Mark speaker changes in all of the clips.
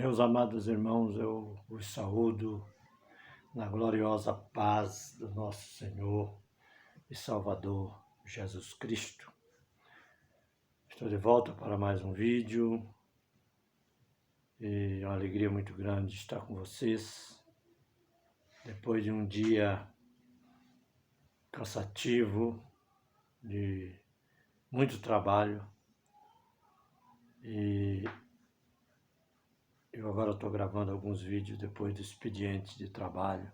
Speaker 1: Meus amados irmãos, eu os saúdo na gloriosa paz do nosso Senhor e Salvador Jesus Cristo. Estou de volta para mais um vídeo e é uma alegria muito grande estar com vocês depois de um dia cansativo, de muito trabalho, e eu agora estou gravando alguns vídeos depois do expediente de trabalho.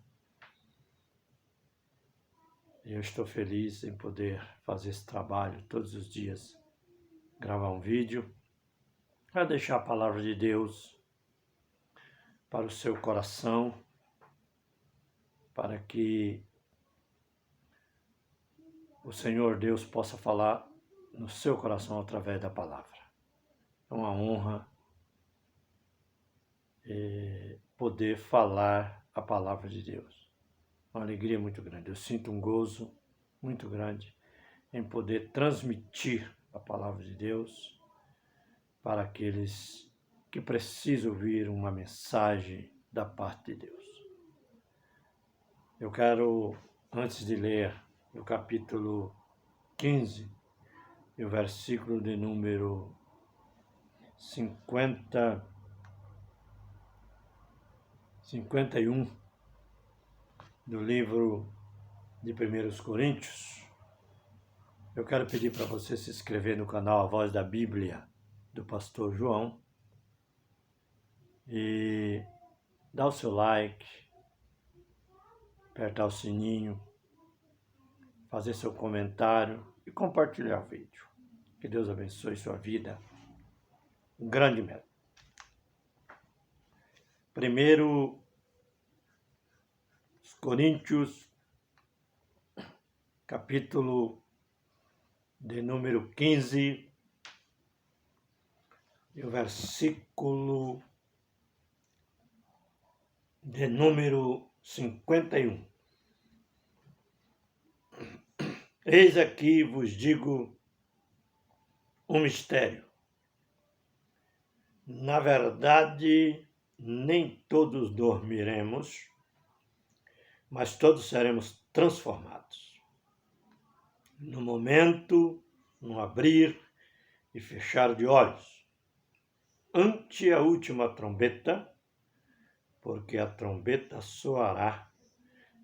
Speaker 1: E eu estou feliz em poder fazer esse trabalho todos os dias, gravar um vídeo, para deixar a palavra de Deus para o seu coração, para que o Senhor Deus possa falar no seu coração através da palavra. É uma honra poder falar a palavra de Deus. Uma alegria muito grande. Eu sinto um gozo muito grande em poder transmitir a palavra de Deus para aqueles que precisam ouvir uma mensagem da parte de Deus. Eu quero, antes de ler o capítulo 15, e o versículo de número 51 do livro de 1 Coríntios, eu quero pedir para você se inscrever no canal A Voz da Bíblia do Pastor João e dar o seu like, apertar o sininho, fazer seu comentário e compartilhar o vídeo. Que Deus abençoe sua vida. Um grande mérito. 1 Coríntios, capítulo de número 15, e o versículo de número 51. Eis aqui vos digo um mistério. Na verdade, nem todos dormiremos, mas todos seremos transformados. No momento, no abrir e fechar de olhos, ante a última trombeta, porque a trombeta soará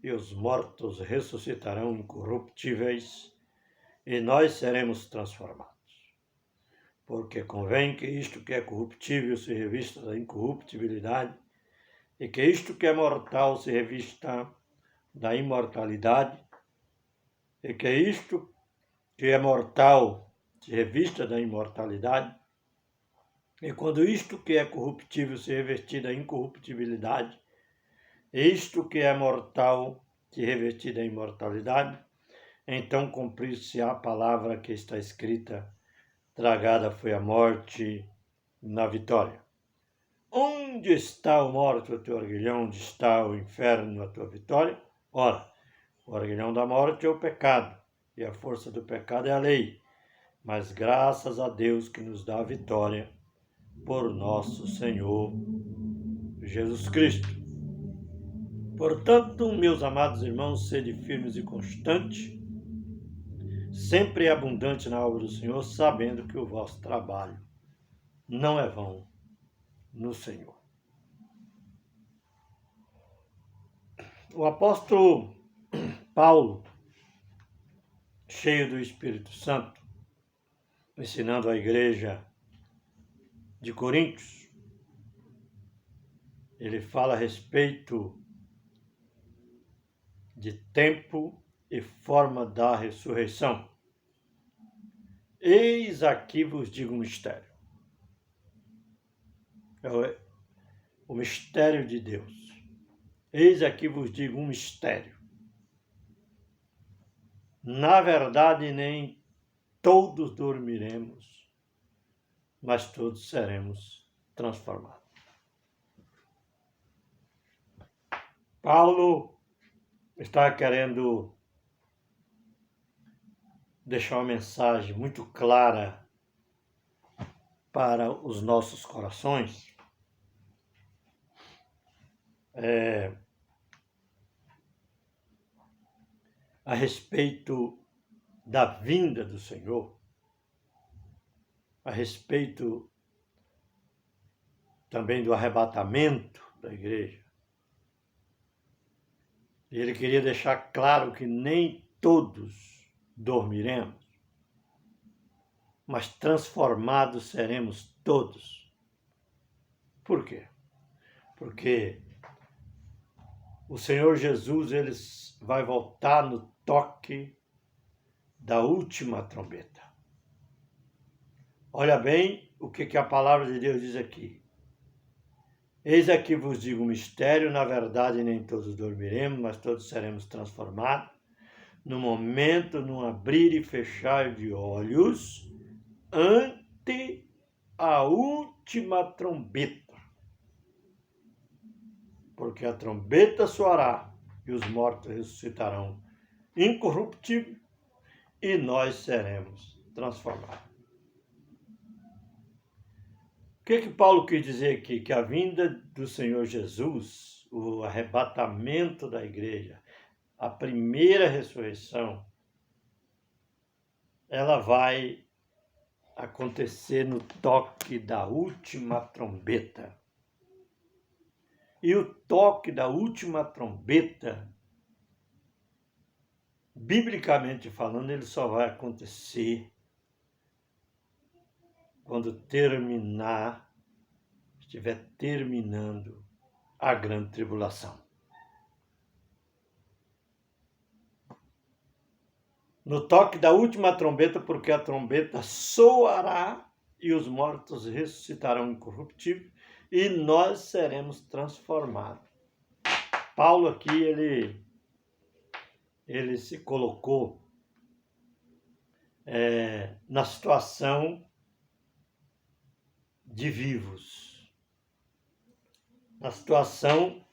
Speaker 1: e os mortos ressuscitarão incorruptíveis e nós seremos transformados. Porque convém que isto que é corruptível se revista da incorruptibilidade e que isto que é mortal se revista da imortalidade e que isto que é mortal se revista da imortalidade e quando isto que é corruptível se revestir da incorruptibilidade, isto que é mortal se revestir da imortalidade, então cumprir-se a palavra que está escrita: tragada foi a morte na vitória. Onde está o morto, o teu arguilhão? Onde está o inferno, a tua vitória? Ora, o arguilhão da morte é o pecado, e a força do pecado é a lei. Mas graças a Deus que nos dá a vitória por nosso Senhor Jesus Cristo. Portanto, meus amados irmãos, sede firmes e constantes, sempre abundante na obra do Senhor, sabendo que o vosso trabalho não é vão no Senhor. O apóstolo Paulo, cheio do Espírito Santo, ensinando a igreja de Coríntios, ele fala a respeito de tempo e forma da ressurreição. Eis aqui vos digo um mistério. É o mistério de Deus. Eis aqui vos digo um mistério. Na verdade, nem todos dormiremos, mas todos seremos transformados. Paulo está querendo deixar uma mensagem muito clara para os nossos corações, a respeito da vinda do Senhor, a respeito também do arrebatamento da igreja. E ele queria deixar claro que nem todos dormiremos, mas transformados seremos todos. Por quê? Porque o Senhor Jesus ele vai voltar no toque da última trombeta. Olha bem o que a palavra de Deus diz aqui. Eis aqui vos digo um mistério, na verdade nem todos dormiremos, mas todos seremos transformados. No momento, num abrir e fechar de olhos, ante a última trombeta. Porque a trombeta soará e os mortos ressuscitarão incorruptíveis e nós seremos transformados. O que Paulo quis dizer aqui? Que a vinda do Senhor Jesus, o arrebatamento da igreja, a primeira ressurreição, ela vai acontecer no toque da última trombeta. E o toque da última trombeta, biblicamente falando, ele só vai acontecer quando estiver terminando a grande tribulação. No toque da última trombeta, porque a trombeta soará e os mortos ressuscitarão incorruptíveis e nós seremos transformados. Paulo aqui, ele se colocou na situação de vivos, na situação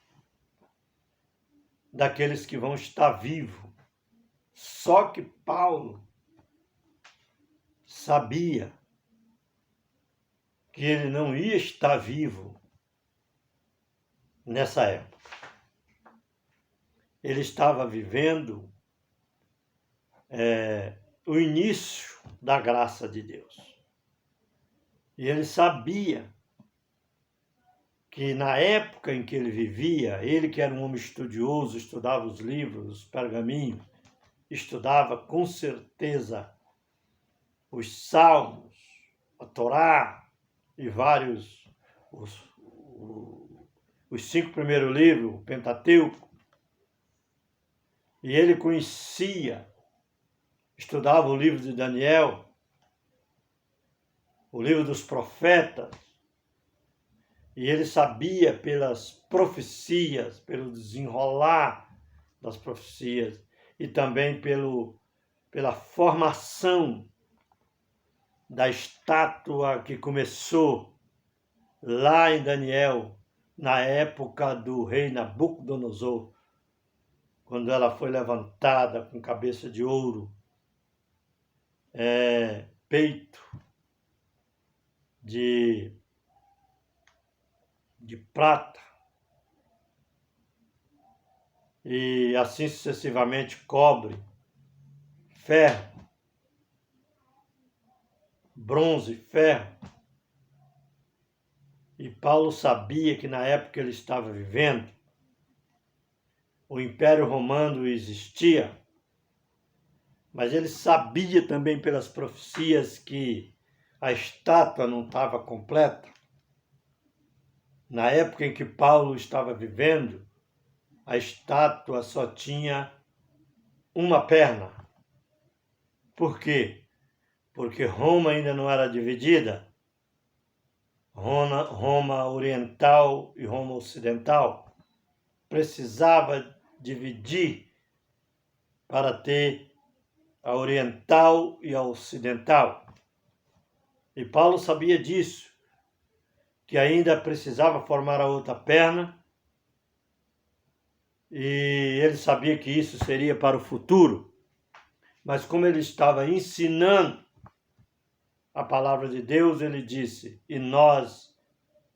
Speaker 1: daqueles que vão estar vivos. Só que Paulo sabia que ele não ia estar vivo nessa época. Ele estava vivendo o início da graça de Deus. E ele sabia que na época em que ele vivia, ele que era um homem estudioso, estudava os livros, os pergaminhos, estudava com certeza os Salmos, a Torá e vários, os 5 primeiros livros, o Pentateuco. E ele conhecia, estudava o livro de Daniel, o livro dos profetas, e ele sabia pelas profecias, pelo desenrolar das profecias, e também pela formação da estátua que começou lá em Daniel, na época do rei Nabucodonosor, quando ela foi levantada com cabeça de ouro, peito de prata, e assim sucessivamente cobre, ferro, bronze, ferro. E Paulo sabia que na época que ele estava vivendo, o Império Romano existia, mas ele sabia também pelas profecias que a estátua não estava completa. Na época em que Paulo estava vivendo, a estátua só tinha uma perna. Por quê? Porque Roma ainda não era dividida. Roma oriental e Roma ocidental. Precisava dividir para ter a oriental e a ocidental. E Paulo sabia disso, que ainda precisava formar a outra perna, e ele sabia que isso seria para o futuro. Mas como ele estava ensinando a palavra de Deus, ele disse: e nós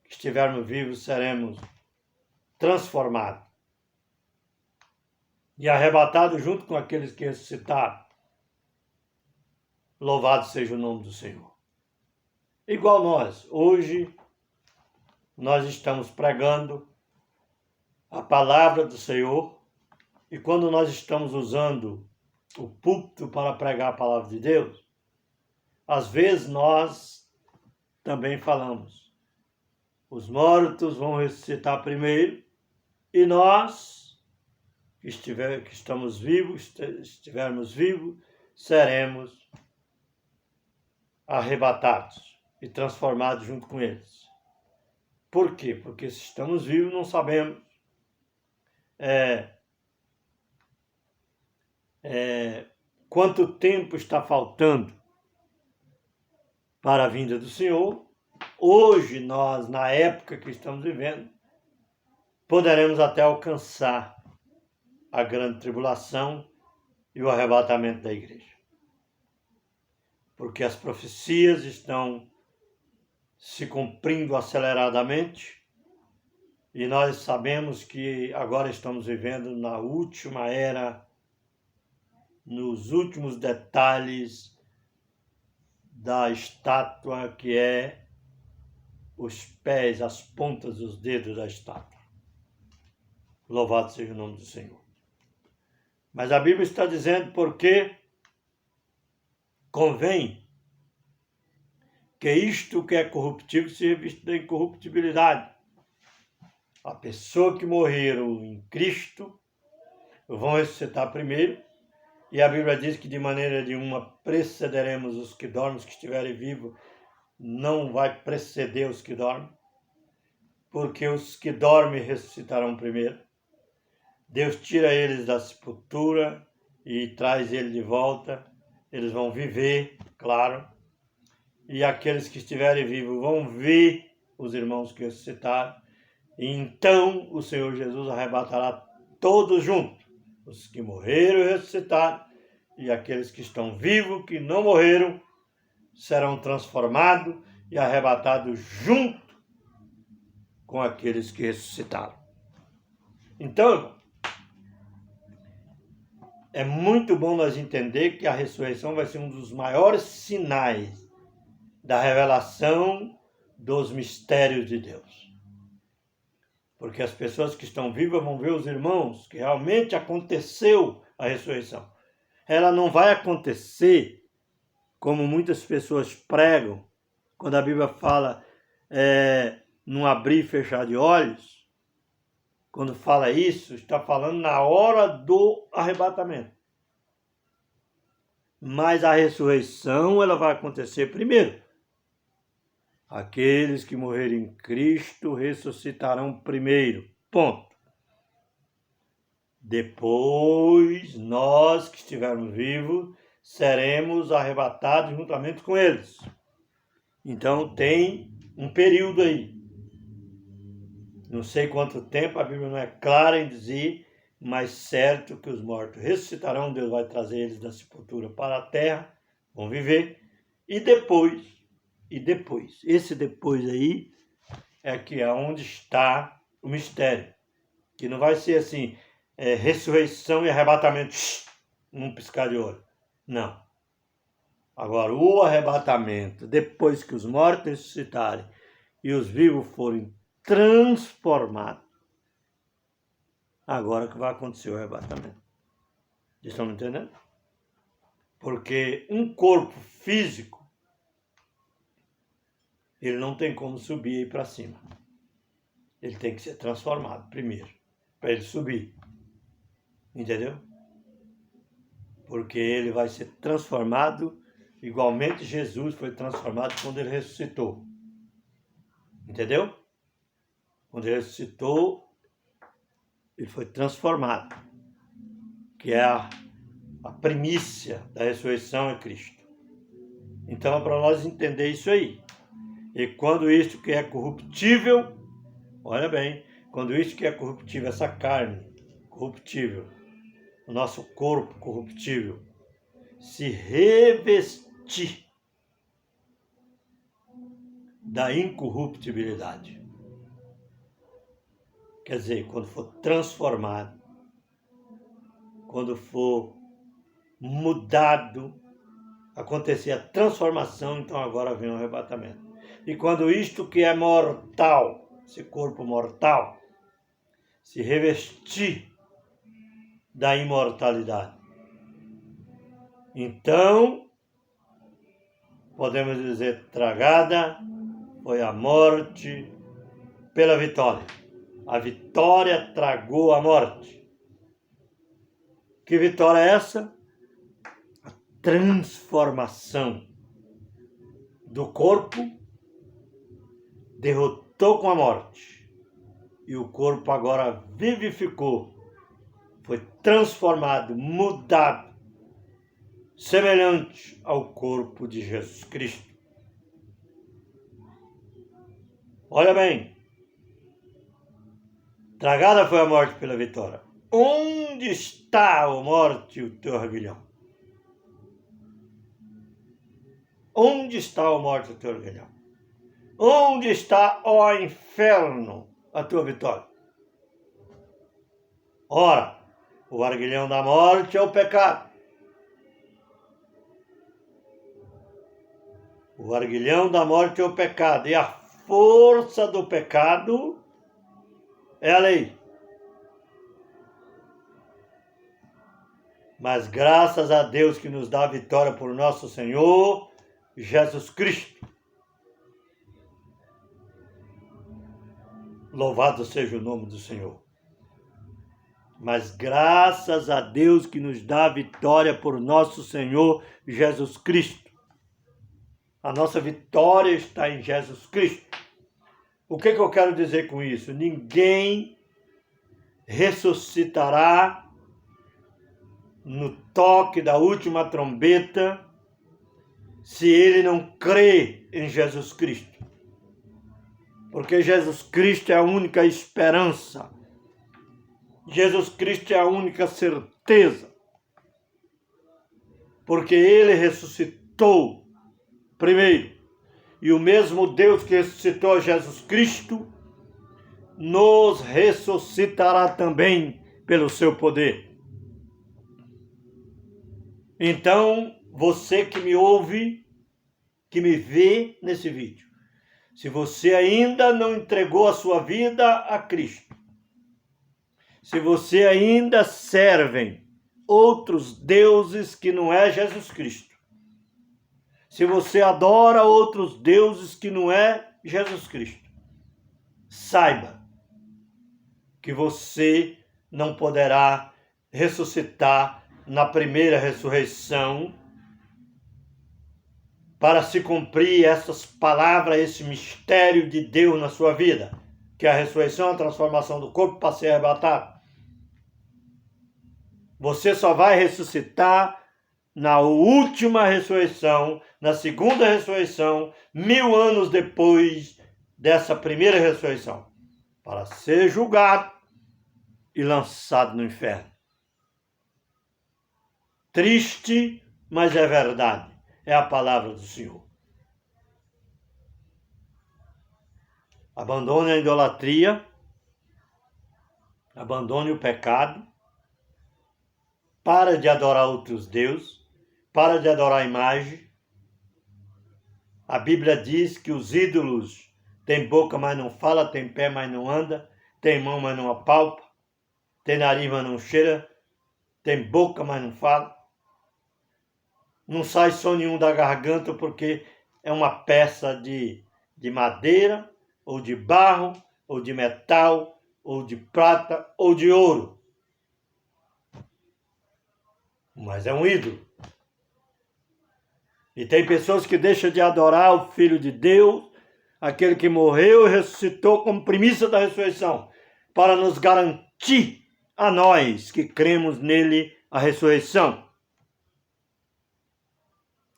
Speaker 1: que estivermos vivos seremos transformado e arrebatado junto com aqueles que ressuscitaram. Louvado seja o nome do Senhor. Igual nós, hoje nós estamos pregando a palavra do Senhor e quando nós estamos usando o púlpito para pregar a palavra de Deus, às vezes nós também falamos, os mortos vão ressuscitar primeiro e nós, que estamos vivos, estivermos vivos, seremos arrebatados e transformados junto com eles. Por quê? Porque se estamos vivos não sabemos quanto tempo está faltando para a vinda do Senhor. Hoje nós, na época que estamos vivendo, poderemos até alcançar a grande tribulação e o arrebatamento da igreja. Porque as profecias estão se cumprindo aceleradamente e nós sabemos que agora estamos vivendo na última era, nos últimos detalhes da estátua que é os pés, as pontas dos dedos da estátua. Louvado seja o nome do Senhor. Mas a Bíblia está dizendo porque convém que isto que é corruptível se revista da incorruptibilidade. A pessoa que morreram em Cristo vão ressuscitar primeiro, e a Bíblia diz que de maneira nenhuma precederemos os que dormem, os que estiverem vivos, não vai preceder os que dormem, porque os que dormem ressuscitarão primeiro. Deus tira eles da sepultura e traz eles de volta, eles vão viver, claro, e aqueles que estiverem vivos vão ver os irmãos que ressuscitaram, e então o Senhor Jesus arrebatará todos juntos, os que morreram e ressuscitaram, e aqueles que estão vivos, que não morreram, serão transformados e arrebatados junto com aqueles que ressuscitaram. Então, é muito bom nós entender que a ressurreição vai ser um dos maiores sinais da revelação dos mistérios de Deus. Porque as pessoas que estão vivas vão ver os irmãos que realmente aconteceu a ressurreição. Ela não vai acontecer como muitas pessoas pregam, quando a Bíblia fala num abrir e fechar de olhos. Quando fala isso, está falando na hora do arrebatamento. Mas a ressurreição ela vai acontecer primeiro. Aqueles que morrerem em Cristo ressuscitarão primeiro. Ponto. Depois, nós que estivermos vivos, seremos arrebatados juntamente com eles. Então, tem um período aí. Não sei quanto tempo, a Bíblia não é clara em dizer, mas certo que os mortos ressuscitarão, Deus vai trazer eles da sepultura para a terra, vão viver, e depois, esse depois aí é que é onde está o mistério, que não vai ser assim, ressurreição e arrebatamento, num piscar de olho, não. Agora, o arrebatamento, depois que os mortos ressuscitarem e os vivos forem transformados, agora que vai acontecer o arrebatamento. Vocês estão me entendendo? Porque um corpo físico, ele não tem como subir e ir para cima. Ele tem que ser transformado primeiro, para ele subir. Entendeu? Porque ele vai ser transformado, igualmente Jesus foi transformado quando ele ressuscitou. Entendeu? Quando ele ressuscitou, ele foi transformado, que é a primícia da ressurreição é Cristo. Então é para nós entender isso aí. E quando isto que é corruptível, olha bem, quando isto que é corruptível, essa carne corruptível, o nosso corpo corruptível, se revestir da incorruptibilidade. Quer dizer, quando for transformado, quando for mudado, acontecer a transformação, então agora vem o arrebatamento. E quando isto que é mortal, esse corpo mortal, se revestir da imortalidade, então podemos dizer, tragada foi a morte pela vitória. A vitória tragou a morte. Que vitória é essa? A transformação do corpo derrotou com a morte. E o corpo agora vivificou. Foi transformado, mudado, semelhante ao corpo de Jesus Cristo. Olha bem, tragada foi a morte pela vitória. Onde está, ó morte, o teu aguilhão? Onde está, ó morte, o teu aguilhão? Onde está, ó inferno, a tua vitória? Ora, o arguilhão da morte é o pecado. O arguilhão da morte é o pecado. E a força do pecado é a lei. Mas graças a Deus que nos dá a vitória por nosso Senhor Jesus Cristo. Louvado seja o nome do Senhor. Mas graças a Deus que nos dá a vitória por nosso Senhor Jesus Cristo. A nossa vitória está em Jesus Cristo. O que eu quero dizer com isso? Ninguém ressuscitará no toque da última trombeta se ele não crê em Jesus Cristo. Porque Jesus Cristo é a única esperança. Jesus Cristo é a única certeza. Porque ele ressuscitou primeiro. E o mesmo Deus que ressuscitou Jesus Cristo nos ressuscitará também pelo seu poder. Então, você que me ouve, que me vê nesse vídeo, se você ainda não entregou a sua vida a Cristo, se você ainda serve outros deuses que não é Jesus Cristo, se você adora outros deuses que não é Jesus Cristo, saiba que você não poderá ressuscitar na primeira ressurreição para se cumprir essas palavras, esse mistério de Deus na sua vida, que é a ressurreição, a transformação do corpo para ser arrebatado. Você só vai ressuscitar na última ressurreição, na segunda ressurreição, 1000 anos depois dessa primeira ressurreição, para ser julgado e lançado no inferno. Triste, mas é verdade. É a palavra do Senhor. Abandone a idolatria, abandone o pecado, para de adorar outros deuses, para de adorar a imagem. A Bíblia diz que os ídolos têm boca, mas não fala, têm pé, mas não anda, têm mão, mas não apalpa, têm nariz, mas não cheira, têm boca, mas não fala. Não sai som nenhum da garganta porque é uma peça de madeira, ou de barro, ou de metal, ou de prata, ou de ouro. Mas é um ídolo. E tem pessoas que deixam de adorar o Filho de Deus, aquele que morreu e ressuscitou como primícia da ressurreição, para nos garantir a nós que cremos nele a ressurreição.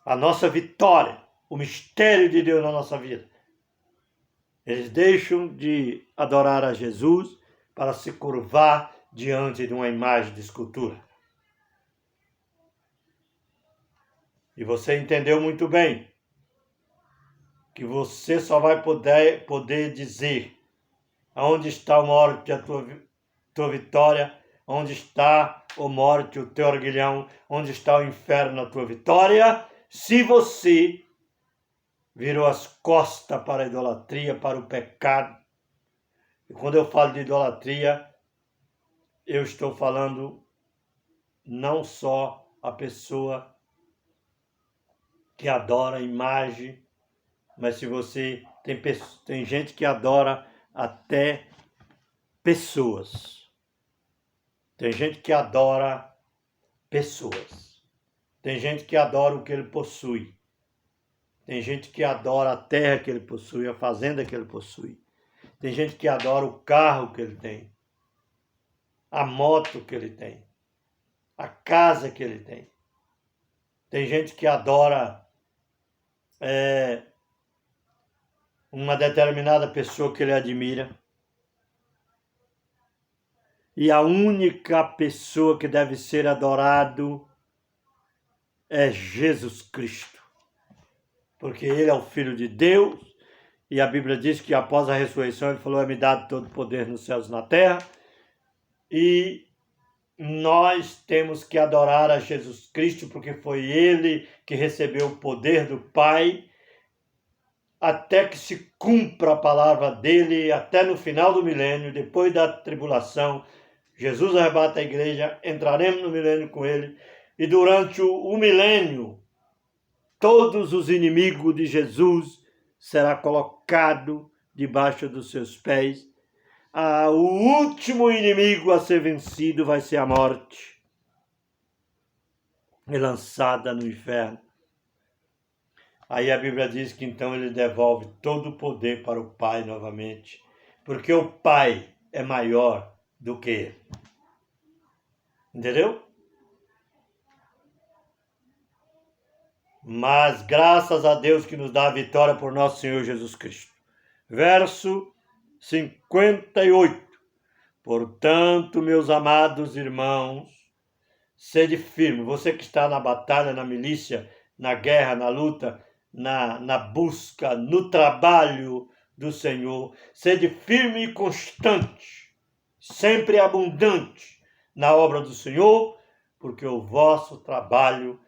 Speaker 1: A nossa vitória, o mistério de Deus na nossa vida. Eles deixam de adorar a Jesus para se curvar diante de uma imagem de escultura. E você entendeu muito bem que você só vai poder dizer Aonde está a morte, a tua vitória? Onde está, ó morte, o teu arguilhão? Onde está o inferno, a tua vitória? Se você virou as costas para a idolatria, para o pecado. E quando eu falo de idolatria, eu estou falando não só a pessoa que adora a imagem, mas se você tem gente que adora até pessoas. Tem gente que adora pessoas. Tem gente que adora o que ele possui. Tem gente que adora a terra que ele possui, a fazenda que ele possui. Tem gente que adora o carro que ele tem, a moto que ele tem, a casa que ele tem. Tem gente que adora uma determinada pessoa que ele admira. E a única pessoa que deve ser adorado é Jesus Cristo. Porque ele é o Filho de Deus. E a Bíblia diz que após a ressurreição ele falou: é-me dado todo o poder nos céus e na terra. E nós temos que adorar a Jesus Cristo, porque foi ele que recebeu o poder do Pai, até que se cumpra a palavra dele, até no final do milênio, depois da tribulação. Jesus arrebata a igreja, entraremos no milênio com ele, e durante o milênio, todos os inimigos de Jesus será colocado debaixo dos seus pés. O último inimigo a ser vencido vai ser a morte, e lançada no inferno. Aí a Bíblia diz que então ele devolve todo o poder para o Pai novamente, porque o Pai é maior do que ele. Entendeu? Mas graças a Deus que nos dá a vitória por nosso Senhor Jesus Cristo. Verso 58. Portanto, meus amados irmãos, sede firme. Você que está na batalha, na milícia, na guerra, na luta, na busca, no trabalho do Senhor, sede firme e constante, sempre abundante na obra do Senhor, porque o vosso trabalho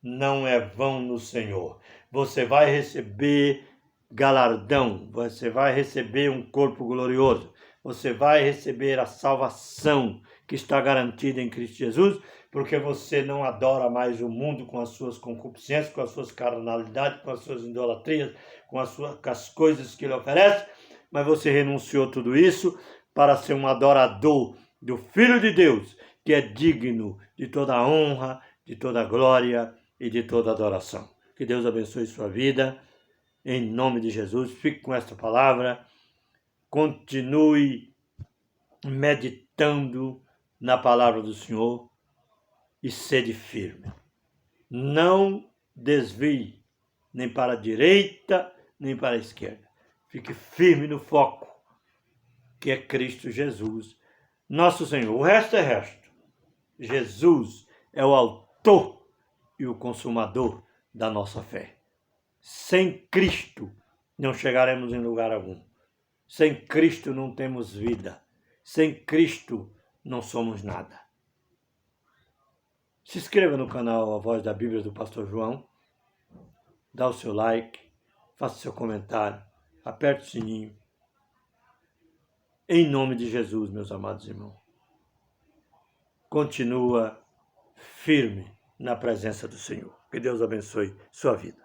Speaker 1: não é vão no Senhor. Você vai receber galardão, você vai receber um corpo glorioso, você vai receber a salvação que está garantida em Cristo Jesus, porque você não adora mais o mundo com as suas concupiscências, com as suas carnalidades, com as suas idolatrias, com as coisas que ele oferece, mas você renunciou tudo isso para ser um adorador do Filho de Deus, que é digno de toda a honra, de toda a glória e de toda a adoração. Que Deus abençoe sua vida, em nome de Jesus. Fique com esta palavra, continue meditando na palavra do Senhor e sede firme. Não desvie nem para a direita, nem para a esquerda. Fique firme no foco, que é Cristo Jesus, nosso Senhor. O resto é resto. Jesus é o autor e o consumador da nossa fé. Sem Cristo não chegaremos em lugar algum. Sem Cristo não temos vida. Sem Cristo não somos nada. Se inscreva no canal A Voz da Bíblia do Pastor João. Dá o seu like, faça o seu comentário, aperte o sininho. Em nome de Jesus, meus amados irmãos. Continua firme na presença do Senhor. Que Deus abençoe sua vida.